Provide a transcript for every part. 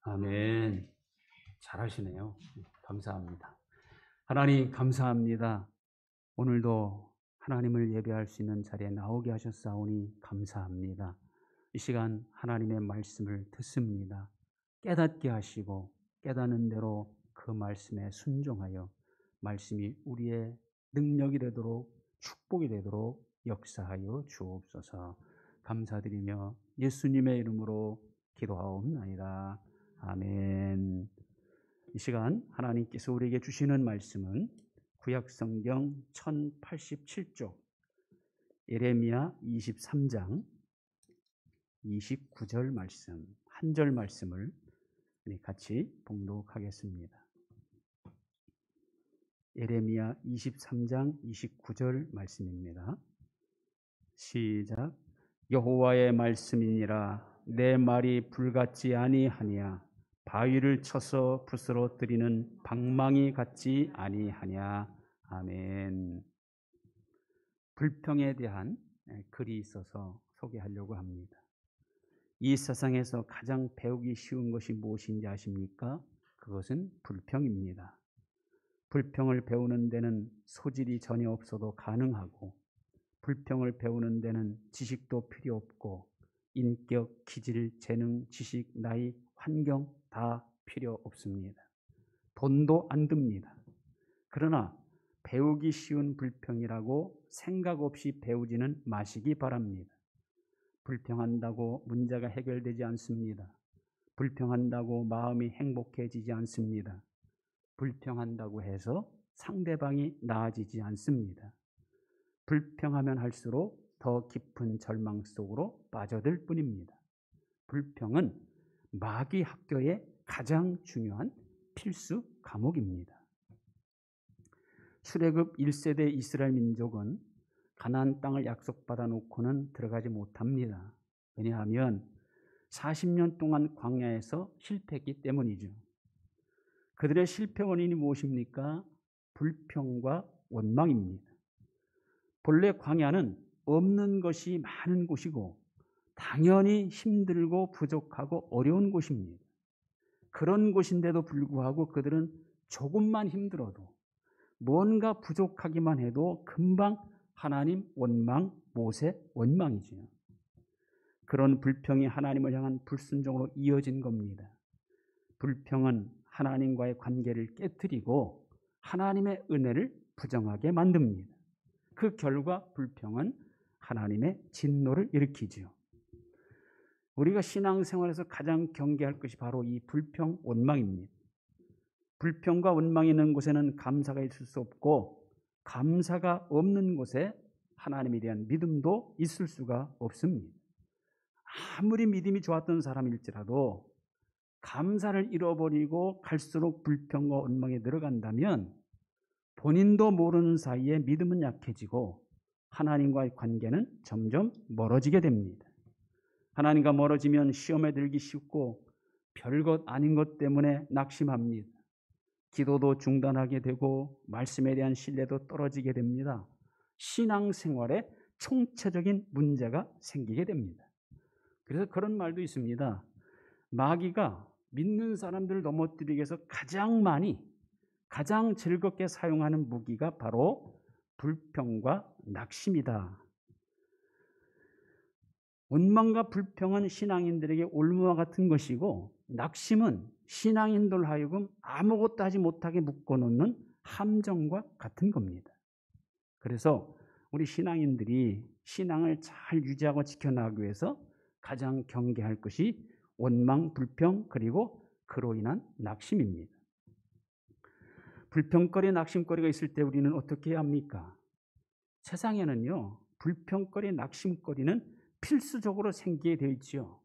아멘. 잘하시네요. 감사합니다. 하나님 감사합니다. 오늘도 하나님을 예배할 수 있는 자리에 나오게 하셨사오니 감사합니다. 이 시간 하나님의 말씀을 듣습니다. 깨닫게 하시고 깨닫는 대로 그 말씀에 순종하여 말씀이 우리의 능력이 되도록 축복이 되도록 역사하여 주옵소서. 감사드리며 예수님의 이름으로 기도하옵나이다. 아멘. 이 시간 하나님께서 우리에게 주시는 말씀은 구약성경 1087쪽 예레미야 23장 29절 말씀, 한 절 말씀을 같이 봉독하겠습니다. 예레미야 23장 29절 말씀입니다. 시작. 여호와의 말씀이니라. 내 말이 불같지 아니하냐. 바위를 쳐서 부스러뜨리는 방망이 같지 아니하냐. 아멘. 불평에 대한 글이 있어서 소개하려고 합니다. 이 세상에서 가장 배우기 쉬운 것이 무엇인지 아십니까? 그것은 불평입니다. 불평을 배우는 데는 소질이 전혀 없어도 가능하고, 불평을 배우는 데는 지식도 필요 없고, 인격, 기질, 재능, 지식, 나이, 환경 다 필요 없습니다. 돈도 안 듭니다. 그러나 배우기 쉬운 불평이라고 생각 없이 배우지는 마시기 바랍니다. 불평한다고 문제가 해결되지 않습니다. 불평한다고 마음이 행복해지지 않습니다. 불평한다고 해서 상대방이 나아지지 않습니다. 불평하면 할수록 더 깊은 절망 속으로 빠져들 뿐입니다. 불평은 마귀 학교의 가장 중요한 필수 과목입니다. 출애굽 1세대 이스라엘 민족은 가나안 땅을 약속받아 놓고는 들어가지 못합니다. 왜냐하면 40년 동안 광야에서 실패했기 때문이죠. 그들의 실패 원인이 무엇입니까? 불평과 원망입니다. 본래 광야는 없는 것이 많은 곳이고 당연히 힘들고 부족하고 어려운 곳입니다. 그런 곳인데도 불구하고 그들은 조금만 힘들어도 뭔가 부족하기만 해도 금방 하나님 원망, 모세 원망이죠. 그런 불평이 하나님을 향한 불순종으로 이어진 겁니다. 불평은 하나님과의 관계를 깨뜨리고 하나님의 은혜를 부정하게 만듭니다. 그 결과 불평은 하나님의 진노를 일으키죠. 우리가 신앙생활에서 가장 경계할 것이 바로 이 불평, 원망입니다. 불평과 원망이 있는 곳에는 감사가 있을 수 없고, 감사가 없는 곳에 하나님에 대한 믿음도 있을 수가 없습니다. 아무리 믿음이 좋았던 사람일지라도 감사를 잃어버리고 갈수록 불평과 원망에 들어간다면 본인도 모르는 사이에 믿음은 약해지고 하나님과의 관계는 점점 멀어지게 됩니다. 하나님과 멀어지면 시험에 들기 쉽고 별것 아닌 것 때문에 낙심합니다. 기도도 중단하게 되고 말씀에 대한 신뢰도 떨어지게 됩니다. 신앙생활에 총체적인 문제가 생기게 됩니다. 그래서 그런 말도 있습니다. 마귀가 믿는 사람들을 넘어뜨리기 위해서 가장 즐겁게 사용하는 무기가 바로 불평과 낙심이다. 원망과 불평은 신앙인들에게 올무와 같은 것이고, 낙심은 신앙인들 하여금 아무것도 하지 못하게 묶어놓는 함정과 같은 겁니다. 그래서 우리 신앙인들이 신앙을 잘 유지하고 지켜나가기 위해서 가장 경계할 것이 원망, 불평, 그리고 그로 인한 낙심입니다. 불평거리, 낙심거리가 있을 때 우리는 어떻게 해야 합니까? 세상에는요, 불평거리, 낙심거리는 필수적으로 생기게 되어 있지요.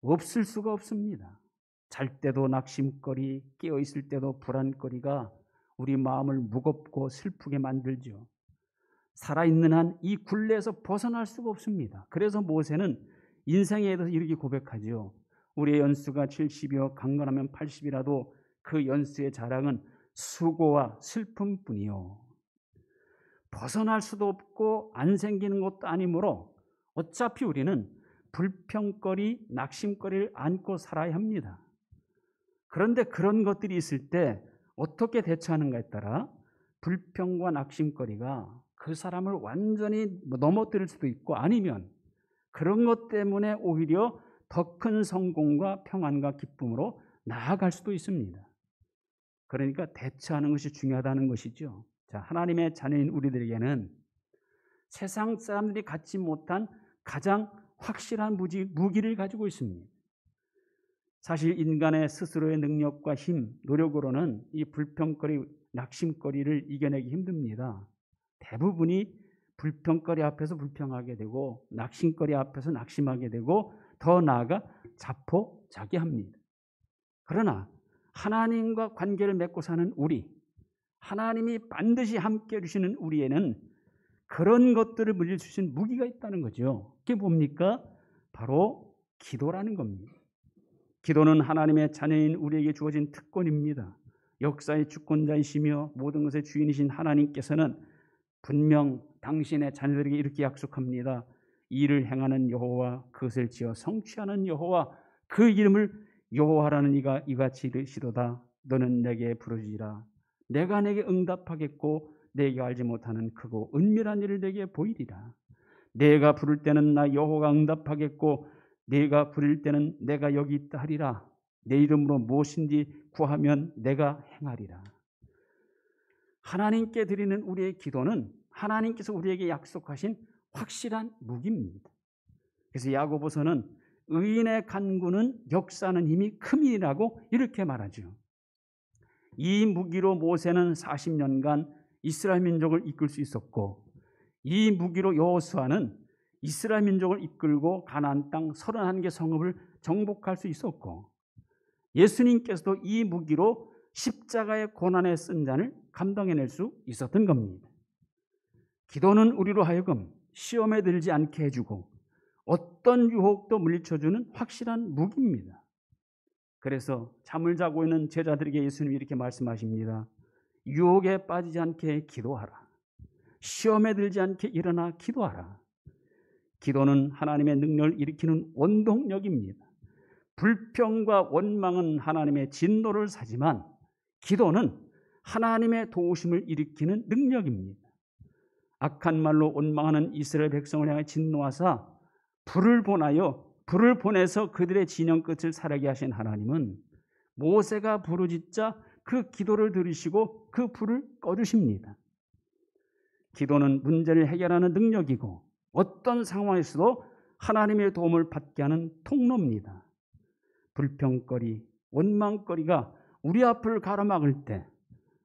없을 수가 없습니다. 잘 때도 낙심거리, 깨어있을 때도 불안거리가 우리 마음을 무겁고 슬프게 만들죠. 살아있는 한 이 굴레에서 벗어날 수가 없습니다. 그래서 모세는 인생에 대해서 이렇게 고백하죠. 우리의 연수가 70이요 강건하면 80이라도 그 연수의 자랑은 수고와 슬픔뿐이요. 벗어날 수도 없고 안 생기는 것도 아니므로 어차피 우리는 불평거리, 낙심거리를 안고 살아야 합니다. 그런데 그런 것들이 있을 때 어떻게 대처하는가에 따라 불평과 낙심거리가 그 사람을 완전히 넘어뜨릴 수도 있고, 아니면 그런 것 때문에 오히려 더 큰 성공과 평안과 기쁨으로 나아갈 수도 있습니다. 그러니까 대처하는 것이 중요하다는 것이죠. 자, 하나님의 자녀인 우리들에게는 세상 사람들이 갖지 못한 가장 확실한 무기를 가지고 있습니다. 사실 인간의 스스로의 능력과 힘, 노력으로는 이 불평거리, 낙심거리를 이겨내기 힘듭니다. 대부분이 불평거리 앞에서 불평하게 되고 낙심거리 앞에서 낙심하게 되고 더 나아가 자포자기합니다. 그러나 하나님과 관계를 맺고 사는 우리, 하나님이 반드시 함께 해주시는 우리에는 그런 것들을 물릴 수 있는 무기가 있다는 거죠. 그게 뭡니까? 바로 기도라는 겁니다. 기도는 하나님의 자녀인 우리에게 주어진 특권입니다. 역사의 주권자이시며 모든 것의 주인이신 하나님께서는 분명 당신의 자녀들에게 이렇게 약속합니다. 이를 행하는 여호와, 그것을 지어 성취하는 여호와, 그 이름을 여호와라는 이가 이같이 이르시도다. 너는 내게 부르짖으라. 내가 내게 응답하겠고 내가 알지 못하는 크고 은밀한 일을 내게 보이리라. 내가 부를 때는 나 여호와가 응답하겠고 내가 부를 때는 내가 여기 있다 하리라. 내 이름으로 무엇인지 구하면 내가 행하리라. 하나님께 드리는 우리의 기도는 하나님께서 우리에게 약속하신 확실한 무기입니다. 그래서 야고보서는 의인의 간구는 역사하는 힘이 큼이라고 이렇게 말하죠. 이 무기로 모세는 40년간 이스라엘 민족을 이끌 수 있었고, 이 무기로 여호수아는 이스라엘 민족을 이끌고 가나안 땅 31개 성읍을 정복할 수 있었고, 예수님께서도 이 무기로 십자가의 고난의 쓴 잔을 감당해낼 수 있었던 겁니다. 기도는 우리로 하여금 시험에 들지 않게 해주고 어떤 유혹도 물리쳐주는 확실한 무기입니다. 그래서 잠을 자고 있는 제자들에게 예수님이 이렇게 말씀하십니다. 유혹에 빠지지 않게 기도하라. 시험에 들지 않게 일어나 기도하라. 기도는 하나님의 능력을 일으키는 원동력입니다. 불평과 원망은 하나님의 진노를 사지만 기도는 하나님의 도우심을 일으키는 능력입니다. 악한 말로 원망하는 이스라엘 백성을 향해 진노하사 불을 보내서 그들의 진영 끝을 사라게 하신 하나님은 모세가 부르짖자 그 기도를 들으시고 그 불을 꺼주십니다. 기도는 문제를 해결하는 능력이고 어떤 상황에서도 하나님의 도움을 받게 하는 통로입니다. 불평거리, 원망거리가 우리 앞을 가로막을 때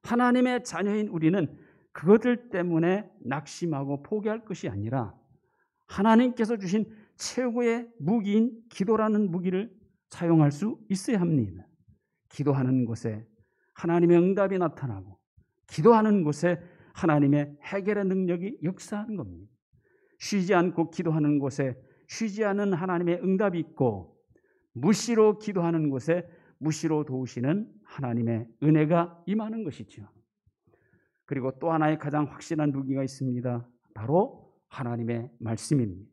하나님의 자녀인 우리는 그것들 때문에 낙심하고 포기할 것이 아니라 하나님께서 주신 최고의 무기인 기도라는 무기를 사용할 수 있어야 합니다. 기도하는 곳에 하나님의 응답이 나타나고 기도하는 곳에 하나님의 해결의 능력이 역사하는 겁니다. 쉬지 않고 기도하는 곳에 쉬지 않은 하나님의 응답이 있고 무시로 기도하는 곳에 무시로 도우시는 하나님의 은혜가 임하는 것이죠. 그리고 또 하나의 가장 확실한 무기가 있습니다. 바로 하나님의 말씀입니다.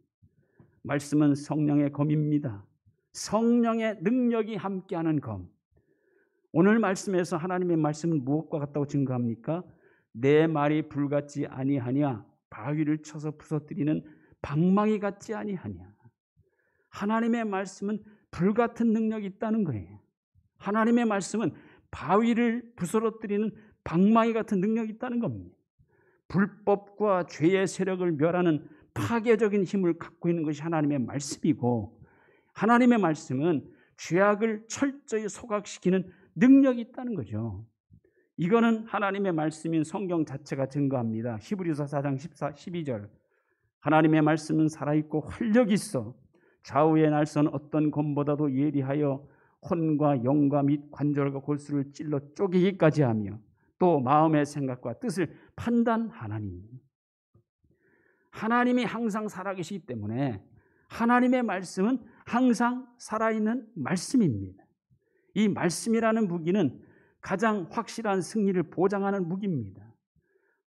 말씀은 성령의 검입니다. 성령의 능력이 함께하는 검. 오늘 말씀에서 하나님의 말씀은 무엇과 같다고 증거합니까? 내 말이 불같지 아니하냐, 바위를 쳐서 부서뜨리는 방망이 같지 아니하냐. 하나님의 말씀은 불같은 능력이 있다는 거예요. 하나님의 말씀은 바위를 부서뜨리는 방망이 같은 능력이 있다는 겁니다. 불법과 죄의 세력을 멸하는 파괴적인 힘을 갖고 있는 것이 하나님의 말씀이고, 하나님의 말씀은 죄악을 철저히 소각시키는 능력이 있다는 거죠. 이거는 하나님의 말씀인 성경 자체가 증거합니다. 히브리서 4장 12절 하나님의 말씀은 살아있고 활력이 있어 좌우의 날선 어떤 검보다도 예리하여 혼과 영과 및 관절과 골수를 찔러 쪼개기까지 하며 또 마음의 생각과 뜻을 판단하나니. 하나님이 항상 살아계시기 때문에 하나님의 말씀은 항상 살아있는 말씀입니다. 이 말씀이라는 무기는 가장 확실한 승리를 보장하는 무기입니다.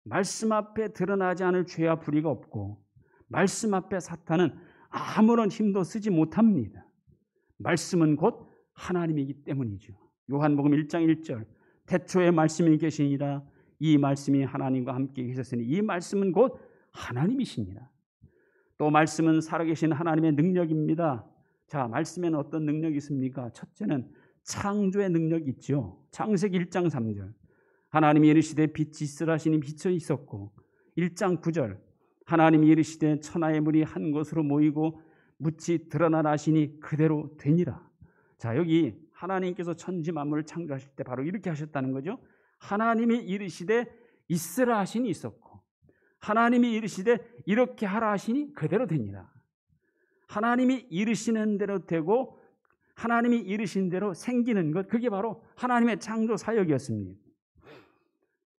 말씀 앞에 드러나지 않을 죄와 불의가 없고 말씀 앞에 사탄은 아무런 힘도 쓰지 못합니다. 말씀은 곧 하나님이기 때문이죠. 요한복음 1장 1절 태초에 말씀이 계시니라. 이 말씀이 하나님과 함께 계셨으니 이 말씀은 곧 하나님이시니라. 또 말씀은 살아계신 하나님의 능력입니다. 자, 말씀에는 어떤 능력이 있습니까? 첫째는 창조의 능력이 있죠. 창세기 1장 3절 하나님이 이르시되 빛이 있으라 하시니 빛이 있었고, 1장 9절 하나님이 이르시되 천하의 물이 한 곳으로 모이고 묻이 드러나라 하시니 그대로 되니라. 자, 여기 하나님께서 천지 만물을 창조하실 때 바로 이렇게 하셨다는 거죠. 하나님이 이르시되 있으라 하시니 있었고, 하나님이 이르시되 이렇게 하라 하시니 그대로 되니라. 하나님이 이르시는 대로 되고 하나님이 이르신 대로 생기는 것, 그게 바로 하나님의 창조 사역이었습니다.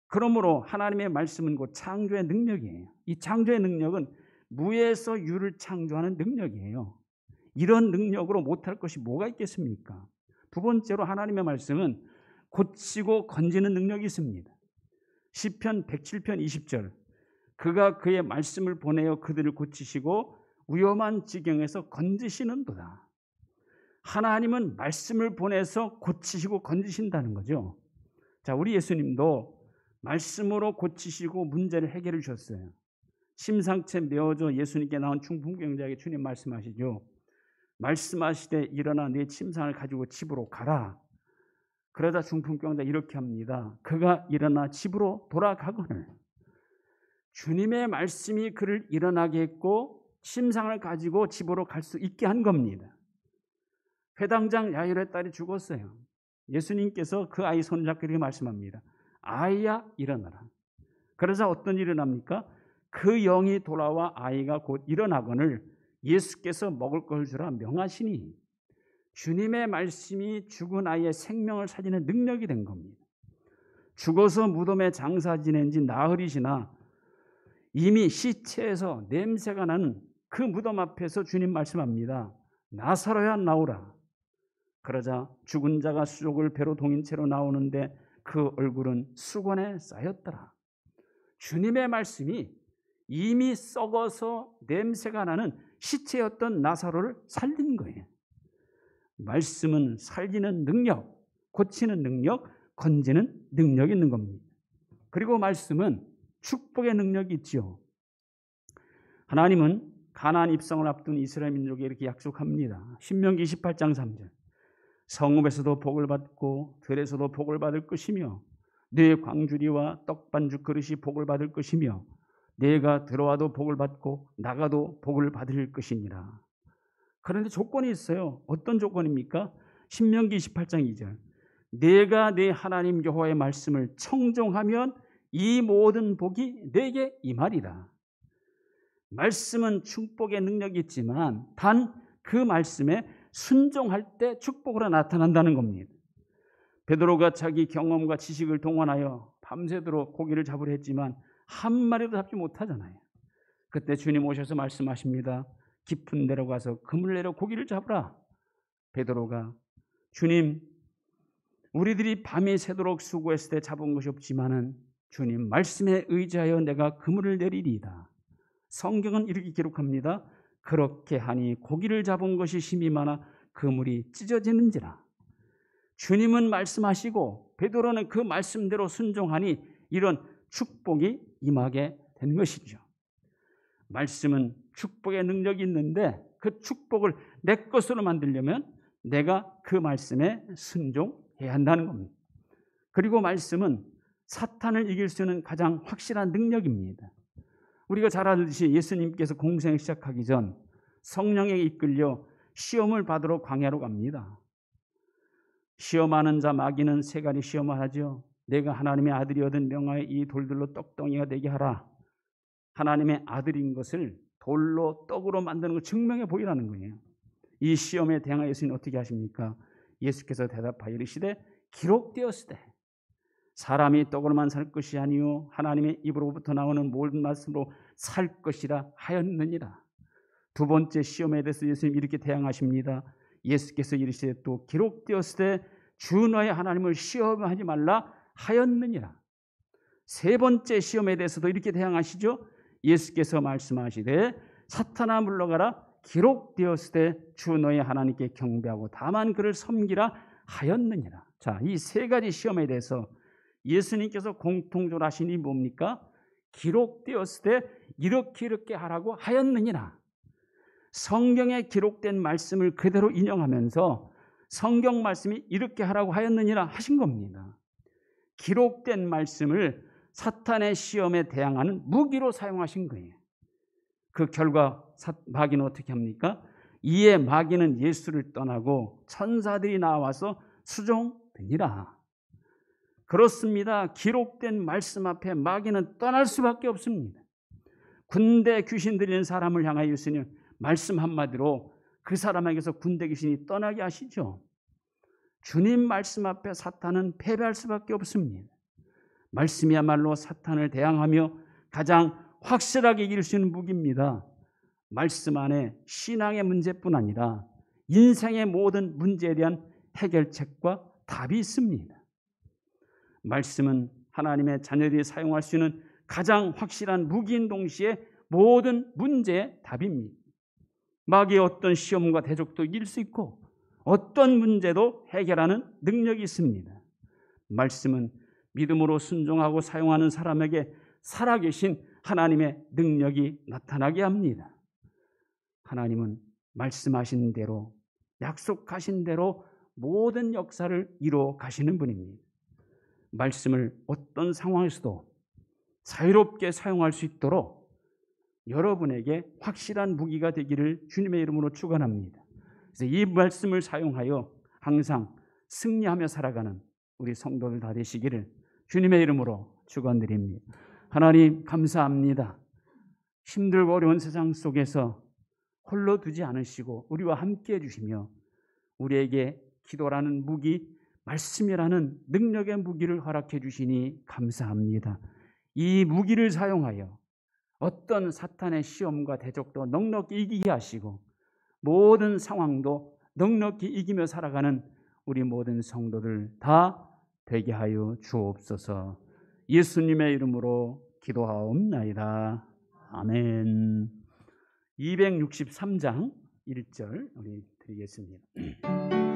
그러므로 하나님의 말씀은 곧 창조의 능력이에요. 이 창조의 능력은 무에서 유를 창조하는 능력이에요. 이런 능력으로 못할 것이 뭐가 있겠습니까? 두 번째로 하나님의 말씀은 고치고 건지는 능력이 있습니다. 시편 107편 20절 그가 그의 말씀을 보내어 그들을 고치시고 위험한 지경에서 건지시는도다. 하나님은 말씀을 보내서 고치시고 건지신다는 거죠. 자, 우리 예수님도 말씀으로 고치시고 문제를 해결해 주셨어요. 심상체 메어져 예수님께 나온 중풍병자에게 주님 말씀하시죠. 말씀하시되 일어나 내 침상을 가지고 집으로 가라. 그러자 중풍병자 이렇게 합니다. 그가 일어나 집으로 돌아가거늘. 주님의 말씀이 그를 일어나게 했고 침상을 가지고 집으로 갈 수 있게 한 겁니다. 회당장 야이로의 딸이 죽었어요. 예수님께서 그 아이 손잡고 이렇게 말씀합니다. 아이야 일어나라. 그러자 어떤 일이 일어납니까? 그 영이 돌아와 아이가 곧 일어나거늘 예수께서 먹을 걸 주라 명하시니, 주님의 말씀이 죽은 아이의 생명을 살리는 능력이 된 겁니다. 죽어서 무덤에 장사 지낸 지 나흘이지나 이미 시체에서 냄새가 나는 그 무덤 앞에서 주님 말씀합니다. 나사로야 나오라. 그러자 죽은 자가 수족을 배로 동인 채로 나오는데 그 얼굴은 수건에 쌓였더라. 주님의 말씀이 이미 썩어서 냄새가 나는 시체였던 나사로를 살린 거예요. 말씀은 살리는 능력, 고치는 능력, 건지는 능력이 있는 겁니다. 그리고 말씀은 축복의 능력이 있죠. 하나님은 가나안 입성을 앞둔 이스라엘 민족에 이렇게 약속합니다. 신명기 28장 3절 성읍에서도 복을 받고 들에서도 복을 받을 것이며 네 광주리와 떡반죽 그릇이 복을 받을 것이며 내가 들어와도 복을 받고 나가도 복을 받을 것이니라. 그런데 조건이 있어요. 어떤 조건입니까? 신명기 28장 2절 내가 네 하나님 여호와의 말씀을 청종하면 이 모든 복이 내게 임하리라. 말씀은 축복의 능력이 있지만 단 그 말씀에 순종할 때 축복으로 나타난다는 겁니다. 베드로가 자기 경험과 지식을 동원하여 밤새도록 고기를 잡으려 했지만 한 마리도 잡지 못하잖아요. 그때 주님 오셔서 말씀하십니다. 깊은 데로 가서 그물 내려 고기를 잡으라. 베드로가 주님, 우리들이 밤이 새도록 수고했을 때 잡은 것이 없지만은 주님 말씀에 의지하여 내가 그물을 내리리이다. 성경은 이렇게 기록합니다. 그렇게 하니 고기를 잡은 것이 힘이 많아 그물이 찢어지는지라. 주님은 말씀하시고 베드로는 그 말씀대로 순종하니 이런 축복이 임하게 된 것이죠. 말씀은 축복의 능력이 있는데 그 축복을 내 것으로 만들려면 내가 그 말씀에 순종해야 한다는 겁니다. 그리고 말씀은 사탄을 이길 수 있는 가장 확실한 능력입니다. 우리가 잘 알듯이 예수님께서 공생을 시작하기 전 성령에 이끌려 시험을 받으러 광야로 갑니다. 시험하는 자 마귀는 세 가지 시험을 하죠. 내가 하나님의 아들이거든 명하여 이 돌들로 떡덩이가 되게 하라. 하나님의 아들인 것을 돌로 떡으로 만드는 걸 증명해 보이라는 거예요. 이 시험에 대항하여 예수님은 어떻게 하십니까? 예수께서 대답하여 이르시되 기록되었으되 사람이 떡으로만 살 것이 아니요 하나님의 입으로부터 나오는 모든 말씀으로 살 것이라 하였느니라. 두 번째 시험에 대해서 예수님 이렇게 대항하십니다. 예수께서 이르시되 또 기록되었으되 주 너의 하나님을 시험하지 말라 하였느니라. 세 번째 시험에 대해서도 이렇게 대항하시죠. 예수께서 말씀하시되 사탄아 물러가라 기록되었으되 주 너의 하나님께 경배하고 다만 그를 섬기라 하였느니라. 자, 이 세 가지 시험에 대해서 예수님께서 공통적으로 하신 이 뭡니까? 기록되었을 때 이렇게 하라고 하였느니라. 성경에 기록된 말씀을 그대로 인용하면서 성경 말씀이 이렇게 하라고 하였느니라 하신 겁니다. 기록된 말씀을 사탄의 시험에 대항하는 무기로 사용하신 거예요. 그 결과 마귀는 어떻게 합니까? 이에 마귀는 예수를 떠나고 천사들이 나와서 수종되니라. 그렇습니다. 기록된 말씀 앞에 마귀는 떠날 수밖에 없습니다. 군대 귀신 들리는 사람을 향하여 예수님 말씀 한마디로 그 사람에게서 군대 귀신이 떠나게 하시죠. 주님 말씀 앞에 사탄은 패배할 수밖에 없습니다. 말씀이야말로 사탄을 대항하며 가장 확실하게 이길 수 있는 무기입니다. 말씀 안에 신앙의 문제뿐 아니라 인생의 모든 문제에 대한 해결책과 답이 있습니다. 말씀은 하나님의 자녀들이 사용할 수 있는 가장 확실한 무기인 동시에 모든 문제의 답입니다. 마귀의 어떤 시험과 대적도 이길 수 있고 어떤 문제도 해결하는 능력이 있습니다. 말씀은 믿음으로 순종하고 사용하는 사람에게 살아계신 하나님의 능력이 나타나게 합니다. 하나님은 말씀하신 대로 약속하신 대로 모든 역사를 이루어 가시는 분입니다. 말씀을 어떤 상황에서도 자유롭게 사용할 수 있도록 여러분에게 확실한 무기가 되기를 주님의 이름으로 축원합니다. 그래서 이 말씀을 사용하여 항상 승리하며 살아가는 우리 성도들 다 되시기를 주님의 이름으로 축원드립니다. 하나님 감사합니다. 힘들고 어려운 세상 속에서 홀로 두지 않으시고 우리와 함께 해주시며 우리에게 기도라는 무기, 말씀이라는 능력의 무기를 허락해 주시니 감사합니다. 이 무기를 사용하여 어떤 사탄의 시험과 대적도 넉넉히 이기게 하시고 모든 상황도 넉넉히 이기며 살아가는 우리 모든 성도들 다 되게 하여 주옵소서. 예수님의 이름으로 기도하옵나이다. 아멘. 263장 1절 우리 드리겠습니다.